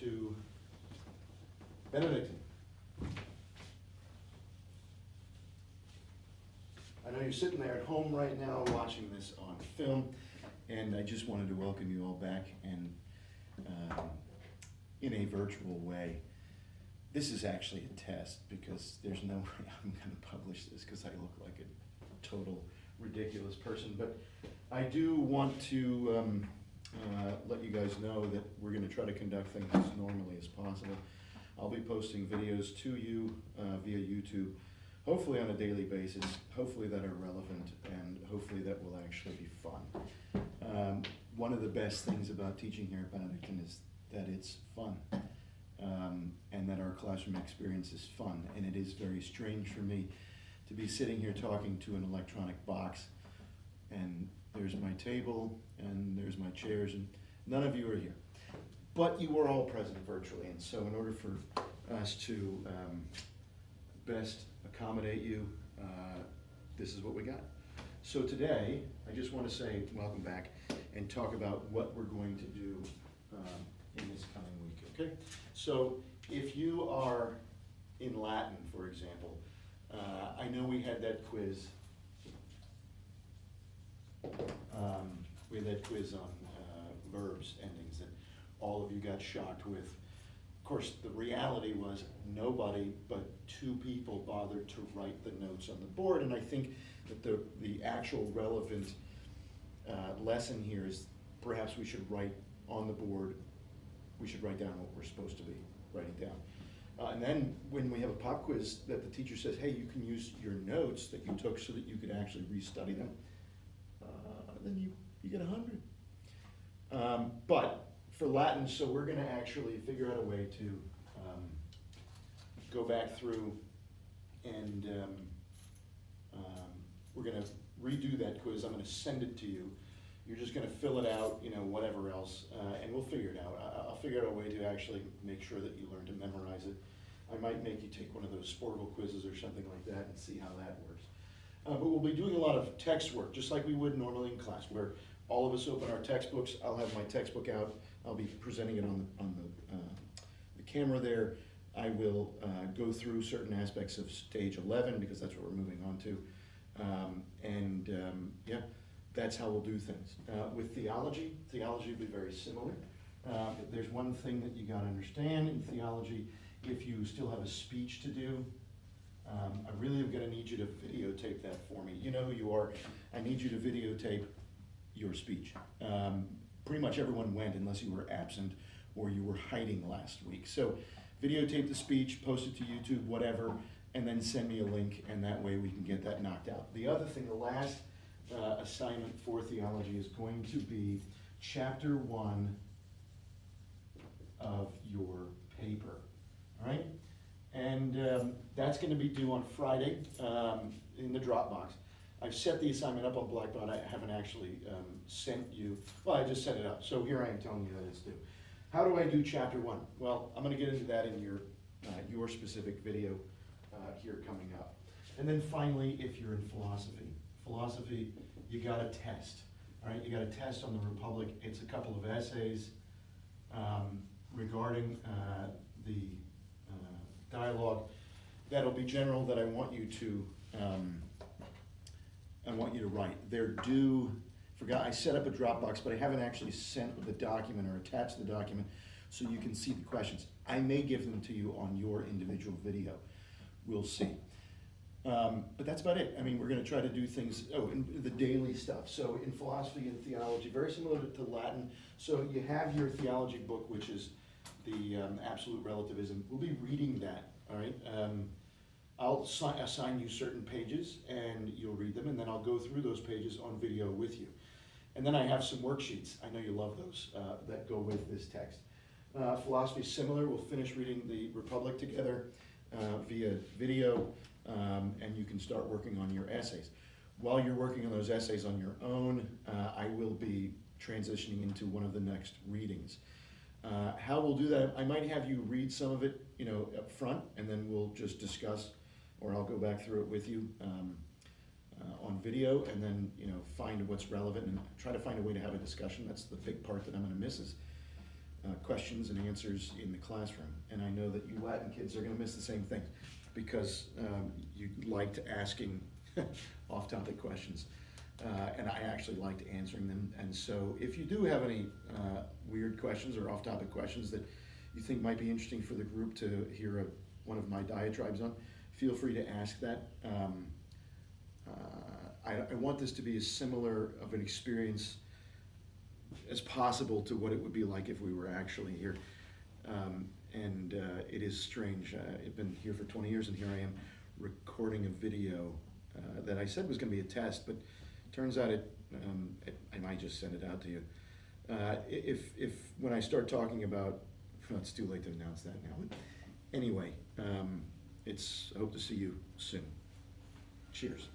to Benedictine. I know you're sitting there at home right now watching this on film, and I just wanted to welcome you all back and in a virtual way. This is actually a test because there's no way I'm going to publish this because I look like a total ridiculous person. But I do want to let you guys know that we're going to try to conduct things as normally as possible. I'll be posting videos to you via YouTube, hopefully on a daily basis, hopefully that are relevant, and hopefully that will actually be fun. One of the best things about teaching here at Benedictine is that it's fun. And that our classroom experience is fun. And it is very strange for me to be sitting here talking to an electronic box, and there's my table, and there's my chairs, and none of you are here. But you are all present virtually, and so in order for us to best accommodate you, this is what we got. So today, I just want to say welcome back and talk about what we're going to do in this coming week, okay? So if you are in Latin, for example, I know we had that quiz. We had that quiz on verbs, endings, that all of you got shocked with. Of course, the reality was nobody but 2 people bothered to write the notes on the board, and I think that the actual relevant lesson here is perhaps we should write on the board, we should write down what we're supposed to be writing down. And then when we have a pop quiz that the teacher says, hey, you can use your notes that you took so that you could actually restudy them, then you get 100. But for Latin, so we're gonna actually figure out a way to go back through and we're gonna redo that quiz. I'm gonna send it to you. You're just gonna fill it out, you know, whatever else, and we'll figure it out. I'll figure out a way to actually make sure that you learn to memorize it. I might make you take one of those Sporgle quizzes or something like that and see how that works. But we'll be doing a lot of text work, just like we would normally in class, where all of us open our textbooks. I'll have my textbook out. I'll be presenting it on the camera there. I will go through certain aspects of stage 11 because that's what we're moving on to. Yeah, that's how we'll do things. With theology will be very similar. There's one thing that you gotta understand in theology. If you still have a speech to do, I really am gonna need you to videotape that for me. You know who you are. I need you to videotape your speech. Pretty much everyone went unless you were absent or you were hiding last week. So videotape the speech, post it to YouTube, whatever, and then send me a link, and that way we can get that knocked out. The other thing, the last assignment for theology is going to be chapter 1 of your paper, all right? And that's gonna be due on Friday in the Dropbox. I've set the assignment up on Blackboard. I haven't actually sent you, well, I just set it up. So here I am telling you that it's due. How do I do chapter 1? Well, I'm gonna get into that in your specific video here coming up. And then finally, if you're in philosophy, you got a test, all right? You got a test on the Republic. It's a couple of essays regarding the dialogue. That'll be general that I want you to write. They're due, I set up a Dropbox, but I haven't actually sent the document or attached the document so you can see the questions. I may give them to you on your individual video. We'll see. But that's about it. I mean, we're gonna try to do things, in the daily stuff. So in philosophy and theology, very similar to Latin. So you have your theology book, which is the absolute relativism. We'll be reading that, all right? I'll assign you certain pages and you'll read them, and then I'll go through those pages on video with you. And then I have some worksheets. I know you love those that go with this text. Philosophy is similar. We'll finish reading the Republic together via video, and you can start working on your essays. While you're working on those essays on your own, I will be transitioning into one of the next readings. How we'll do that, I might have you read some of it, you know, up front, and then we'll just discuss, or I'll go back through it with you on video, and then, you know, find what's relevant and try to find a way to have a discussion. That's the big part that I'm gonna miss is questions and answers in the classroom. And I know that you Latin kids are gonna miss the same thing, because you liked asking off-topic questions. And I actually liked answering them. And so if you do have any weird questions or off-topic questions that you think might be interesting for the group to hear one of my diatribes on, feel free to ask that. I want this to be as similar of an experience as possible to what it would be like if we were actually here. It is strange. I've been here for 20 years, and here I am recording a video that I said was going to be a test, but turns out I might just send it out to you. If when I start talking about, well, it's too late to announce that now. But anyway, I hope to see you soon. Cheers.